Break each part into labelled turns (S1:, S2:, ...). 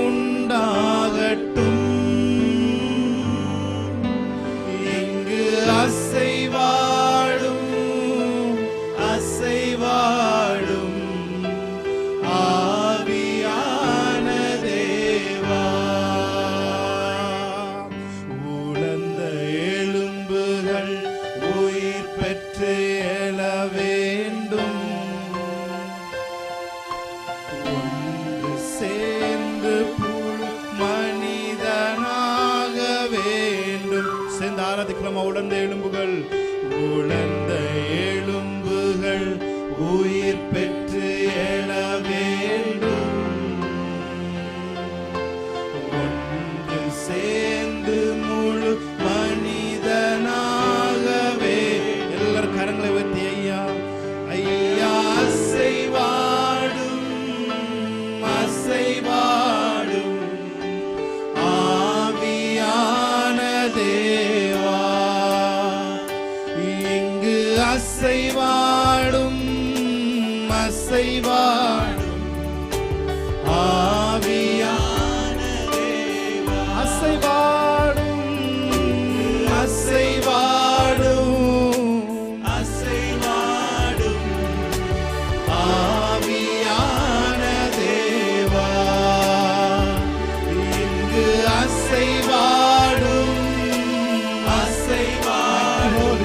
S1: உண்டாகட்டும். இங்கு அசைவாடும் அசைவாடும் ஆவியான தேவா. உலர்ந்த எலும்புகள் உயிர் பெற்று எழ வேண்டும். ஒன்று சேர்ந்து மனிதனாக வேண்டும். சேர்ந்து ஆராதிக்கிறோமா? உலர்ந்த எலும்புகள் உலர்ந்த எலும்புகள் உயிர் பெற்று எழ வேண்டும். ஒன்று சேர்ந்து முழு மனிதனாகவே. எல்லாரும் கரங்களை உயர்த்தி ஐயா ஐயா அசைவாடும் அசைவாடும் ஆவியான தேவா. இங்கு அசைவாடும் அசைவாடும் ஆவியான தேவா. அசைவாடும் அசைவாடும் அசைவாடும் ஆவியான தேவா. இங்கு அசைவாடும் அசைவாடும்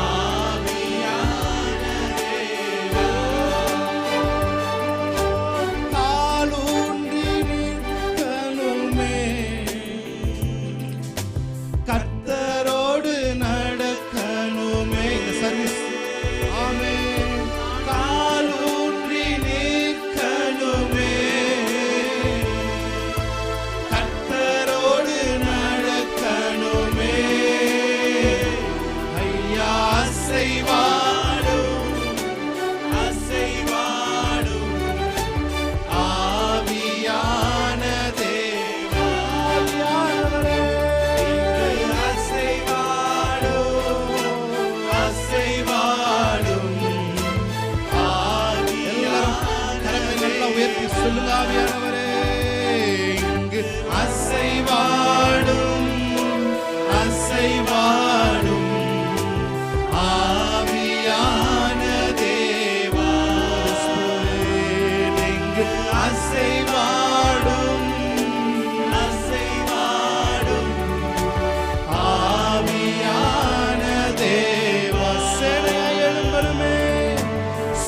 S1: ஆவியான தேவா. காலூன்றி நிற்கணுமே, கர்த்தரோடு நடக்கணுமே. இந்த சர்வீஸ் ஆமென். காலூன்றி நிற்கணுமே, கர்த்தரோடு நடக்கணுமே. ஐயா அசைவாடும் அசைவாடும் ஆவியான தேவா. இங்கு அசைவாடும் அசைவாடும் ஆவியான தேவா. உயர்த்தி சொல்லுங்க ஆவியானவரே. இங்கு அசைவாடும் அசைவாடும் ஆவியான தேவா. இங்கு அசைவாடும் அசைவாடும் ஆவியான தேவா. சேனையாய் எழும்பணுமே,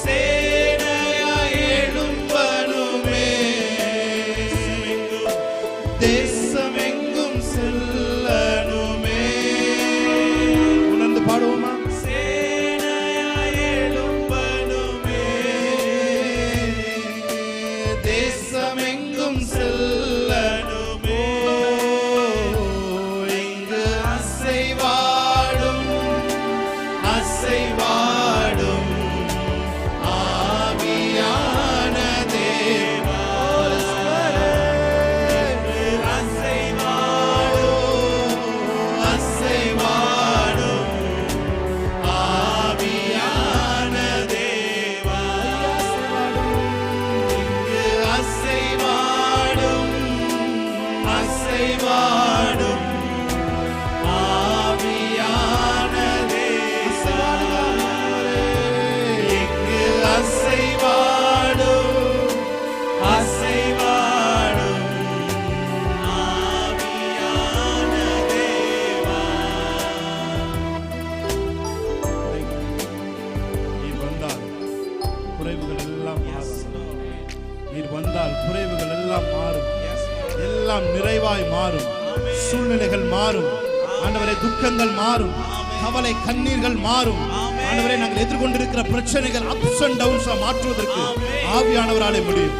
S1: சேனையாய் எழும்பணுமே. தேசமெங்கும் செல்லணுமே. உணர்ந்து பாடுவோமா? சேனையாய் எழும்பணுமே, தேசமெங்கும் செல்லணுமே. இங்கு அசைவாடும் அசைவாடும் ஆவியான தேவா. அசைவாடும் அசைவாடும் ஆவியான தேவா. இங்கு அசைவாடும் அசைவாடும் ஆவியான தேவா. இங்கு அசைவாடும் அசைவாடும் ஆவியான தேவா. நீர் வந்தால் குறைவுகள் எல்லாம் மாறும். நீர் வந்தால் குறைவுகள் எல்லாம் மாறும். எல்லாம் நிறைவாய் மாறும். சூழ்நிலைகள் மாறும் ஆண்டவரே. துக்கங்கள் மாறும், கவலை கண்ணீர்கள் மாறும் ஆண்டவரே. நாங்கள் எதிர்கொண்டிருக்கிற பிரச்சனைகள் அப்ஸ் அண்ட் டவுன்ஸா மாற்றுவதற்கு ஆவியானவராலே முடியும்.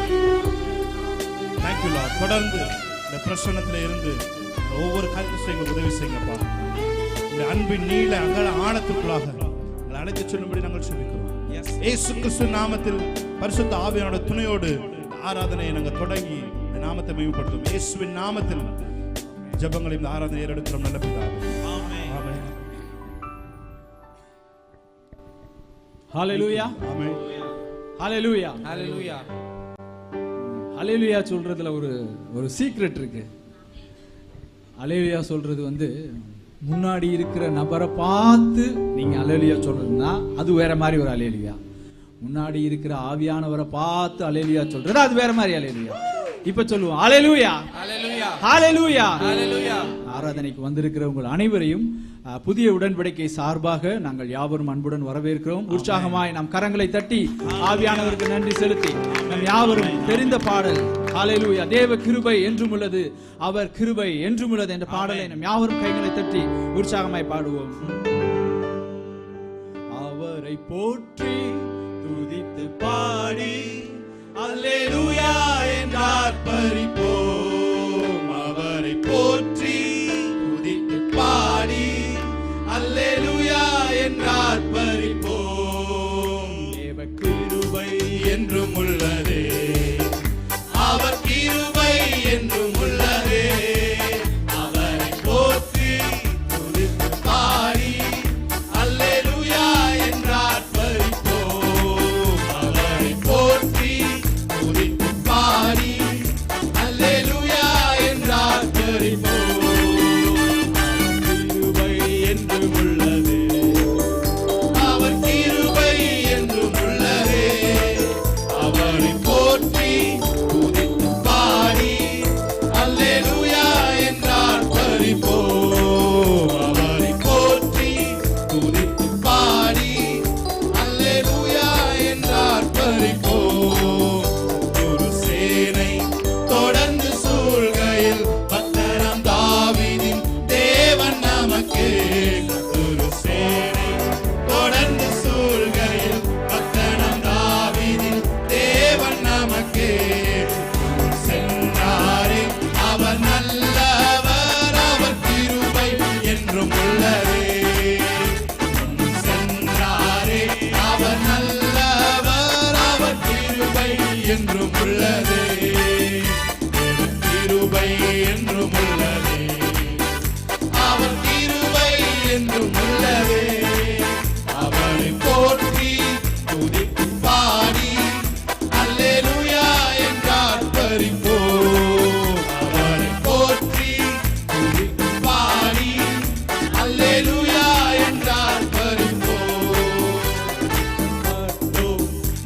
S1: Thank you Lord. தொடர்ந்து இந்த பிரசன்னத்தில் இருந்து ஒவ்வொரு காரியத்தையும் எங்களுக்கு உதவி செய்யுங்கப்பா. இந்த அன்பின் நீள அகல ஆழத்துக்குள்ளாக எங்களை அழைத்து செல்லும்படி நாங்கள் சொல்லிக்கிறோம். இயேசு கிறிஸ்து நாமத்தில் பரிசுத்த ஆவியானோட துணையோடு ஆராதனையை நாங்கள் தொடங்கி இந்த நாமத்தை மேம்படுத்தும். இயேசுவின் நாமத்தில் ஜெபங்களை இந்த ஆராதனை ஏறெடுக்கிறோம் நல்ல பிதாவே. ஆமென். ஆமென்.
S2: ஹalleluya.
S1: ஆமென்.
S2: ஹalleluya.
S3: ஹalleluya.
S2: அல்லேலூயா சொல்றதுல ஒரு சீக்ரெட் இருக்கு. அல்லேலூயா சொல்றது முன்னாடி இருக்கிற நபரை பார்த்து நீங்க அல்லேலூயா சொல்றதுன்னா அது வேற மாதிரி ஒரு அல்லேலூயா. முன்னாடி இருக்கிற ஆவியானவரை பார்த்து அல்லேலூயா சொல்றது அது வேற மாதிரி அல்லேலூயா. இப்ப சொல்லுவோம் அல்லேலூயா, அல்லேலூயா, அல்லேலூயா, அல்லேலூயா. ஆராதனைக்கு வந்திருக்கிற உங்கள் அனைவரையும் புதிய உடன்படிக்கை சார்பாக நாங்கள் யாவரும் அன்புடன் வரவேற்கிறோம். உற்சாகமாய் நாம் கரங்களை தட்டி ஆவியானவருக்கு நன்றி செலுத்தி நம் யாவரும் தெரிந்த பாடல் அல்லேலூயா, தேவ கிருபை என்றும் உள்ளது, அவர் கிருபை என்றும் உள்ளது என்ற பாடலை நம் யாவரும் கைகளை தட்டி உற்சாகமாய் பாடுவோம். அவரை போற்றி துதித்து பாடி அல்லேலூயா என்றார் பரிபோம். அவரை போற்றி துதித்து பாடி அல்லேலூயா என்றார் பரிபோம். தேவ கிருபை என்றும் உள்ளதே, அவர் கிருபை என்றும் உள்ளதே. அவரை போற்றி துதித்து பாடி அல்லேலூயா என்றார் பரிபோம். அவரை போற்றி துதித்து பாடி அல்லேலூயா என்றார் பரிபோம். கிருபை என்றும் உள்ளதே, அவர் கிருபை என்றும் உள்ளதே. அவரை போற்றி துதித்து பாடி அல்லேலூயா என்றார் பரிபோம். அவரை போற்றி துதித்து பாடி அல்லேலூயா என்றார் பரிபோம். ஒரு சேனை தொடர்ந்து சூழ்கையில் பத்தரம் தாவீதின் தேவன் நமக்கு. ஒரு சேனை தொடர்ந்து சூழ்கையில் பத்தரம் தாவீதின் தேவன் நமக்கு. சென்றாரே அவர் நல்லவர், அவர் கிருபை என்றும் உள்ளதே. சென்றாரே அவர் நல்லவர், அவர் கிருபை என்றும் உள்ளதே. கிருபை என்றும் உள்ளதே, அவர் கிருபை என்றும் உள்ளதே. அவரை போற்றி துதித்து பாடி அல்லேலூயா என்றார் பரிபோம். அவரை போற்றி துதித்து பாடி அல்லேலூயா என்றார் பரிபோம்.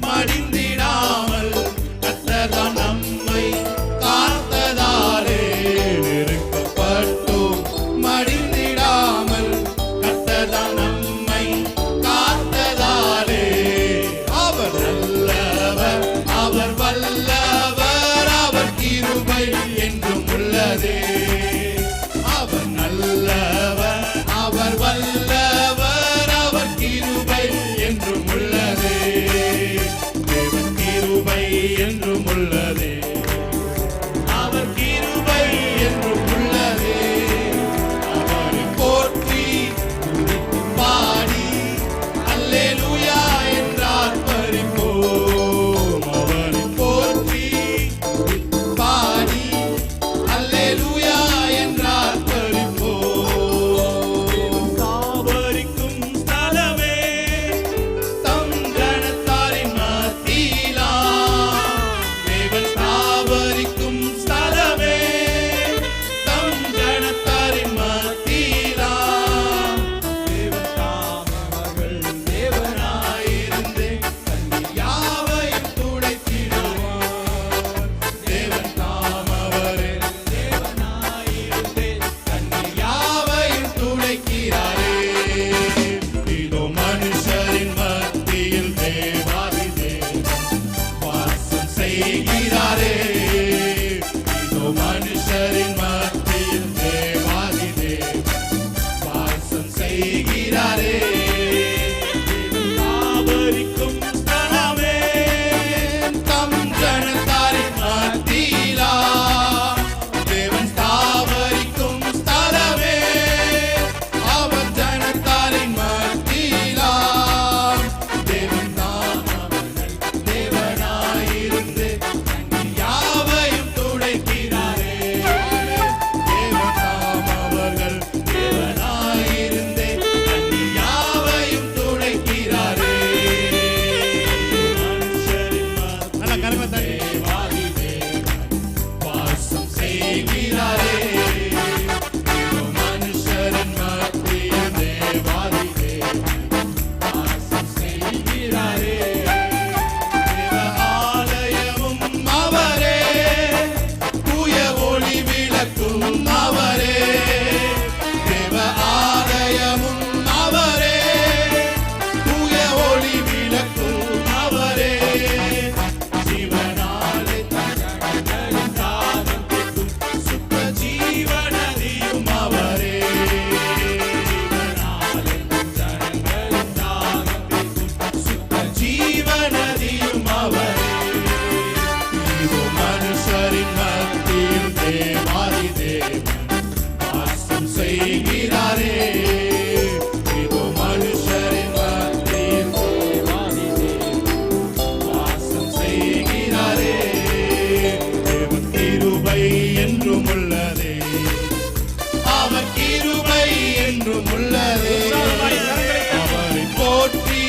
S2: மடிந்திடாமல் கர்த்தர் நம்மை காத்ததாலே நெருக்கப்பட்டோம். மடிந்திடாமல் கர்த்தர் நம்மை காத்ததாலே. அவர் நல்லவர், அவர் வல்லவர், அவர் கிருபை என்றும் உள்ளதே. அவர் நல்லவர், அவர் வல்லவர், அவர் கிருபை என்றும் உள்ளதே. தேவன் கிருபை என்றும் உள்ளதே, அவர் கிருபை என்றும் உள்ளதே. அவரை போற்றி துதித்து பாடி அல்லேலூயா என்றார் பரிபோம். அவரை போற்றி துதித்து பாடி அல்லேலூயா என்றார் பரிபோம். தாவரிக்கும் ஸ்தலமே தம் ஜனத்தாரின் மத்தியிலா. தேவன் தாவரிக்கும் ஸ்தலமே தம் ஜனத்தாரின் மத்தியிலா. தேவன் தாமவர்கள் தேவனாயிருந்து கண்ணீர் யாவையும் துடைத்திடுவார். தேவன் தாமவரே தேவனாயிருந்து கண்ணீர் யாவையும் துடைக்கிறாரே. இதோ மனுஷரின் மத்தியில் தேவாதி தேவன் வாசம் செய்கிறாரே. இதோ மனுஷரின் மத்தியில் தேவாதி தேவன் வாசம் செய்கிறாரே. தாவரிக்கும் ஸ்தலமே தம் ஜனத்தாரின் மத்தியிலா. தேவன் தாவரிக்கும் ஸ்தலமே அவர் ஜனத்தாரின் மத்தியிலா. தேவன் தாமவர்கள் தேவனாயிருந்து கண்ணீர் யாவையும் துடைக்கிறாரே.
S1: செய்கிறாரே. இதோ மனுஷரின் மத்தியில் தேவாதி தேவன் வாசம் செய்கிறாரே. தேவ ஆலயமும் அவரே, தூய ஒளி விளக்கும் அவரே. தேவ ஆலயமும் அவரே, தூய ஒளி விளக்கும் அவரே. ஜீவனாலே தங்களின் தாகம் தீர்க்கும் சுத்த ஜீவநதியும் அவரே. ஜீவனாலே தங்களின் தாகம் தீர்க்கும் சுத்த ஜீவநதியும் அவரே. இதோ மனுஷரின் மத்தியில் தேவாதி தேவன் வாசம் செய்கிறாரே. இதோ மனுஷரின் மத்தியில் தேவாதி தேவன் வாசம் செய்கிறாரே. தேவன் கிருபை என்றும் உள்ளதே, அவர் கிருபை என்றும் உள்ளதே. அவரை போற்றி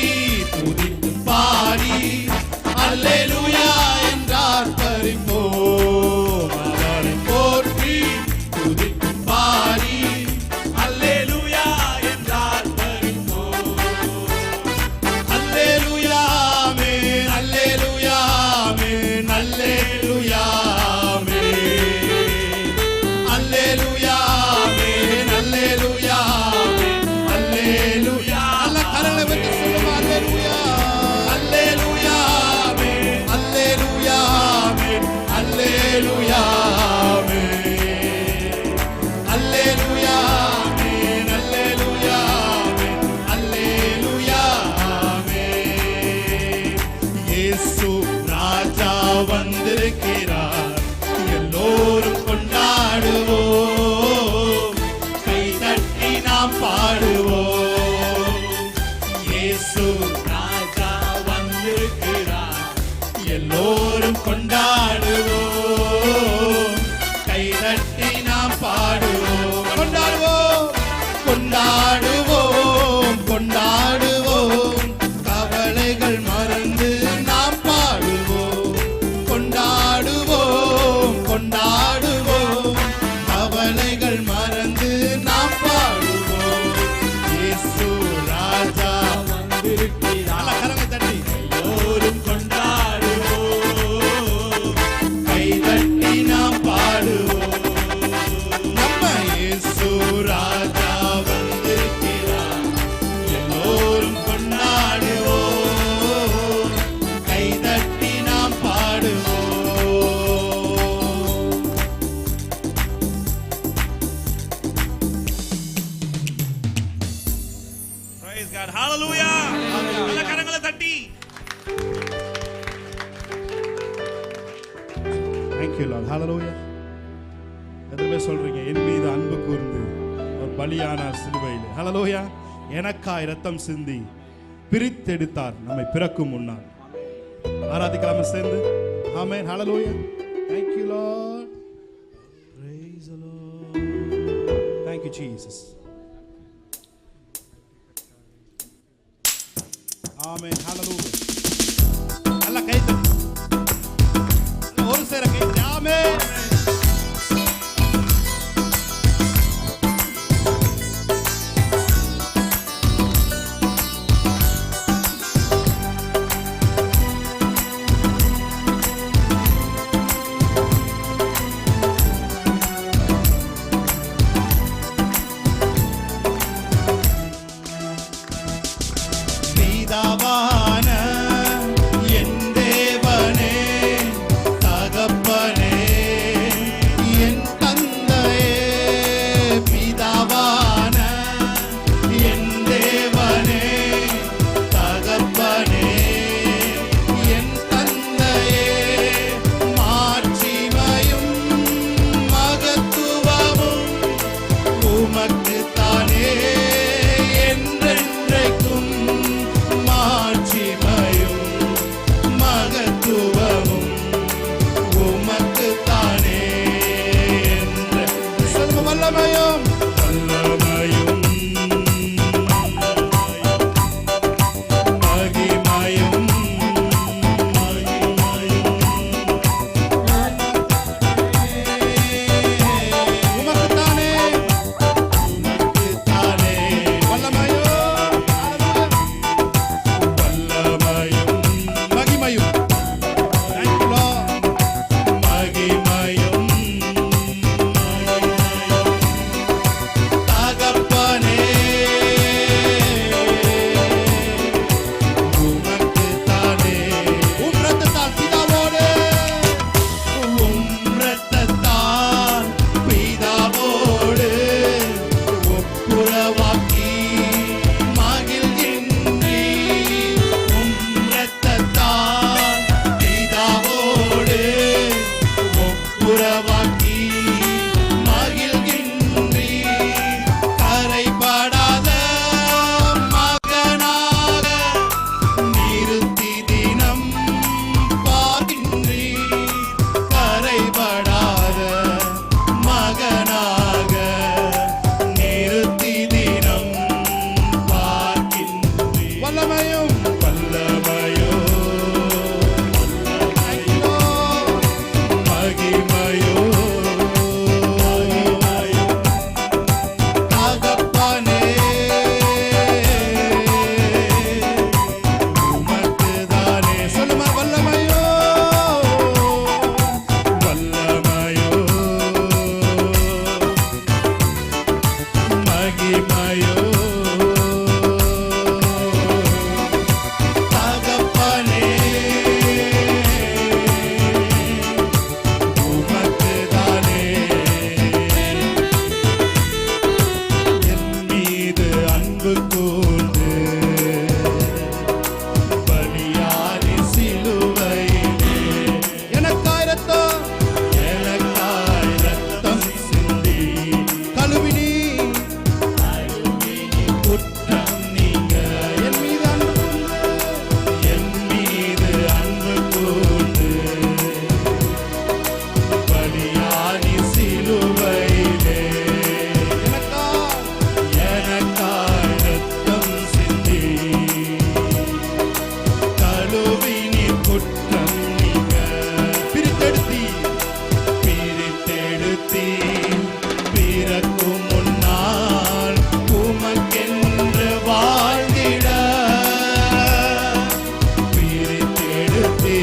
S1: துதித்து பாடி அல்லேலூயா என்றார் பரிபோம். அவரை போற்றி துதித்து பாடி அல்லேலூயா என்றார் பரிபோம். அல்லேலூயா ஆமென், அல்லேலூயா ஆமென், அல்லேலூயா ஆமென். அல்லேலூயா ஆமென், அல்லேலூயா ஆமென், அல்லேலூயா. நல்ல கரங்களை வைத்து சொல்லுமா அல்லேலூயா. அல்லேலூயா ஆமென், அல்லேலூயா ஆமென், அல்லேலூயா ஆமென். அல்லேலூயா ஆமென், அல்லேலூயா ஆமென், அல்லேலூயா ஆமென். இயேசு ராஜா வந்திருக்கிறார், எல்லோரும் கொண்டாடுவோம், கை தட்டி நாம் பாடுவோம். இயேசு ராஜா வந்திருக்கிறார், எல்லோரும் கொண்டாடுவோம், கை தட்டி நாம் பாடுவோம். கொண்டாடுவோம், கொண்டாடுவோம், கொண்டாடுவோம், கவலைகள் மறந்து நாம் பாடுவோம். கொண்டாடுவோம், கொண்டாடுவோம், கவலைகள் மறந்து நாம் பாடுவோம். இயேசு ராஜா வந்திருக்கிறார். கரங்களை தட்டி எல்லோரும் கொண்டாடுவோம், கை தட்டி நாம் பாடுவோம். நம்ம இயேசு ராஜா வந்திருக்கிறார், எல்லோரும் கொண்டாடுவோம், கை தட்டி நாம் பாடுவோம்.
S3: Praise God. Hallelujah. நல்ல கரங்களை தட்டி.
S1: Thank you Lord. Hallelujah. எதுவே சொல்றீங்க, என் மீது அன்பு கூர்ந்து ஒரு பலியானார் சிலுவையில். ஹalleluya. எனக்காய் இரத்தம் சிந்தி பிரித்தெடுத்தார் நம்மை பிறக்கும் முன்னால். ஆராதிக்கலாமா சேர்ந்து? ஆமென். ஹalleluya. Thank you Lord. Praise the Lord. Thank you Jesus. ஆமென். ஹalleluya. நல்ல கை தட்டி. ஒரு சேர கை தட்டி. ஆமென். பிதாவான உறவாக்கி மகிழ்கின்றீர். கரைபடாத மகனாக நிறுத்தி தினம் பார்க்கின்றீர். கரைபடாத மகனாக நிறுத்தி தினம் பார்க்கின்றீர். வல்லமையும் வல்லமையோ மகிமையோ தகப்பனே உமக்குதானே. சொல்லுமா வல்லமையோ வல்லமையோ மகிமையோ தகப்பனே உமக்குதானே. என் மீது அன்பு கூர்ந்து பலியாரி சிலுவையிலே எனக்காய் ரத்தம் சிந்தி கழுவினி குற்றம் நீங்க. என் மீது அன்பு கூர்ந்து பலியாரி சிலுவையிலே எனக்காய் ரத்தம் சிந்தி கழுவினி குற்றம் நீங்க. பிரித்தெடுத்தி பிறக்கும் முன்னால் உமக்கென்று வாழ்ந்திட. பிரித்தெடுத்தி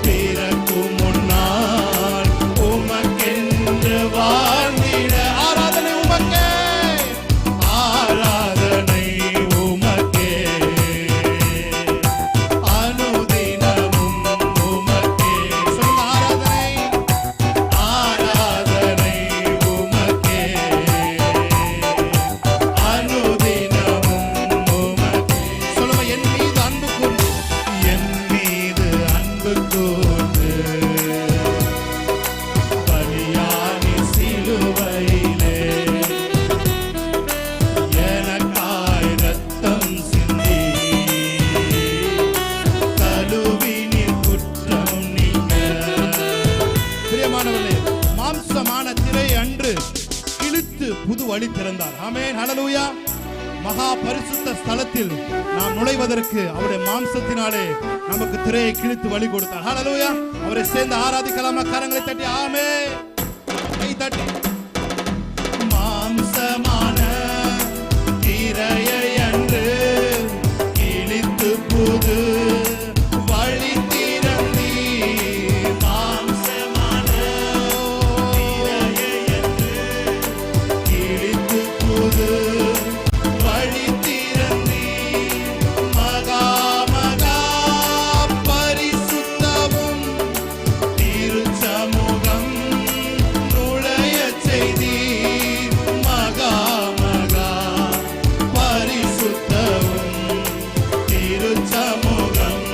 S1: பிறக்கும் முன்னால் உமக்கென்று வாழ்ந்திட. ஆராதனை உமக்கே, ஆராதனை உமக்கே, அனுதினமும் உமக்கே. சொல்லுங்க ஆராதனை உமக்கே, அனுதினமும் உமக்கே. சொல்லுங்க என் மீது அன்பு கூர்ந்து பலியாரி சிலுவையிலே எனக்காய் ரத்தம் சிந்தி கழுவினி குற்றம் நீங்க. பிரியமானவர்களே, மாம்சமான திரை அன்று கிழித்து புது வழி திறந்தார். ஆமென், ஹல்லேலூயா. மகா பரிசுத்த ஸ்தலத்தில் நாம் நுழைவதற்கு அவருடைய மாம்சத்தினாலே நமக்கு திரையை கிழித்து வழி கொடுத்தார். ஹல்லேலூயா. அவரை சேர்ந்து ஆராதிக்கலாமா? கரங்களை தட்டி ஆமென் கை தட்டி. மாம்சமான திரையை அன்று கிழித்து புது வழி திறந்தீர். மாம்சமான திரையை அன்று கிழித்து புது வழி திறந்தீர். மகா மகா பரிசுத்தமும் திருச்சமூகம் நுழையச் செய்தீர். மகா மகா பரிசுத்தமும் திருச்சமூகம்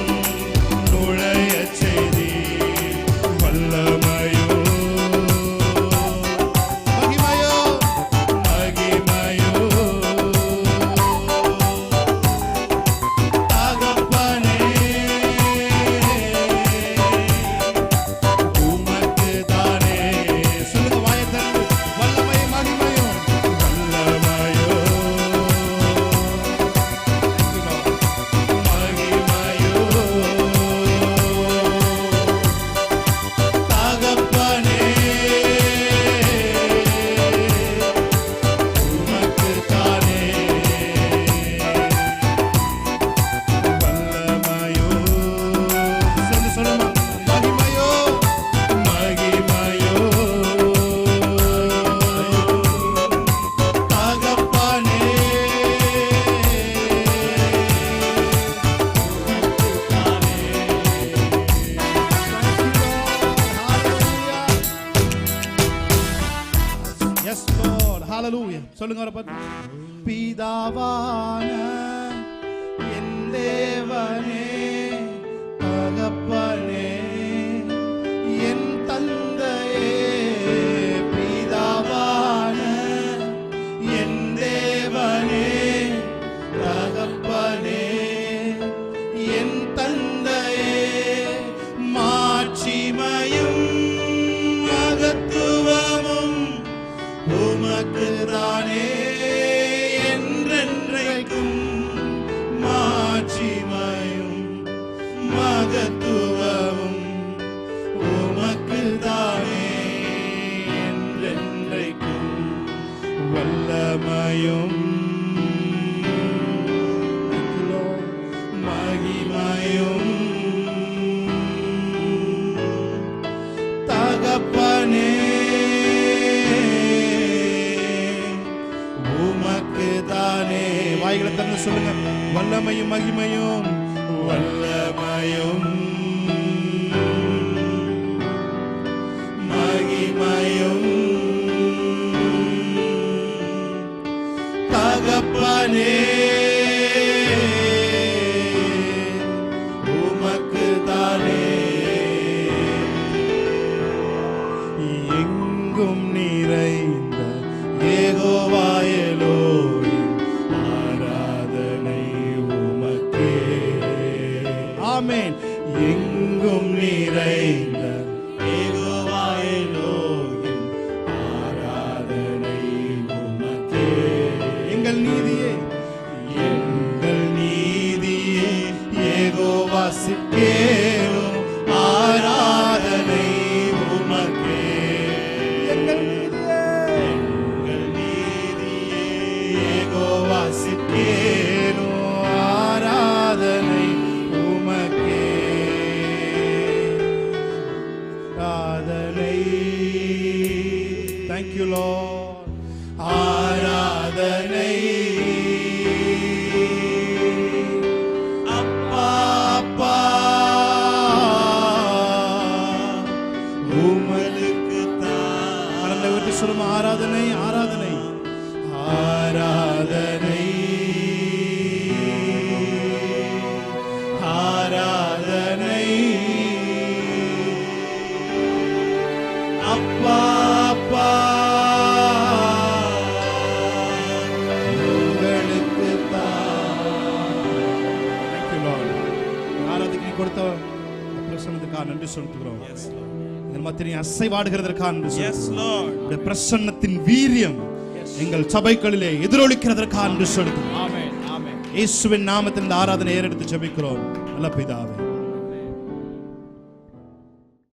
S1: நுழையச் செய்தீர். வல்லமையோ மகிமையோ மகிமையோ தகப்பனே உமக்குதானே. சொல்லுங்க வாயைத் திறந்து. வல்லமை மகிமையோ வல்லமையோ மகிமையோ தகப்பனே உமக்குதானே. வல்லமையோ சேர்ந்து சொல்லுமா மகிமையோ மகிமையோ தகப்பனே Yes, Lord. Hallelujah. சொல்லுங்க அவரை பார்த்து. பிதாவான என் தேவனே, தகப்பனே, என் தந்தையே, மகிமையும் மகிமையும் தகப்பனே உமக்கு தானே. வாய்களை திறந்து சொல்லுங்க. வல்லமையும் மகிமையும் வல்லமையும் மகிமையும் தகப்பனே உமக்கு தானே. எங்கும் நிறைந்த யெகோவா எலோஹிம் ஆராதனை உமக்கே. ஆமென். எங்கும் நிறைந்த யெகோவா எலோஹிம் ஆராதனை உமக்கே. எங்கள் நீதியே எங்கள் நீதியே யெகோவா சிக்கேனோ ஆராதனை உமக்கே. எங்கள் நீதியே யெகோவா சிக்கேனோ ஆராதனை உமக்கே. ஆராதனை. Thank you Lord. ஆராதனை அப்பா அப்பா உமக்கு தான். கடலை விட்டு சொல்லுமா. ஆராதனை ஆராதனை ஆராதனை ஆராதனை அப்பா அப்பா உங்களுக்கு தான். Thank you Lord. ஆராதனை கொடுத்த பிரசன்னத்துக்காக நன்றி செலுத்துகிறோம். இந்த மத்திய அசைவாடுகிறதற்காக நன்றி
S3: Yes,
S1: செலுத்துகிறோம்.
S3: Lord.
S1: உம்முடைய பிரசன்னத்தின் வீரியம் எங்கள் சபைகளிலே எதிரொலிக்கிறதற்காக நன்றி செலுத்துகிறோம்.
S2: ஆமென் ஆமென்.
S1: இயேசுவின் நாமத்தில் இந்த ஆராதனை ஏறெடுத்து ஜெபிக்கிறோம் நல்ல பிதாவே.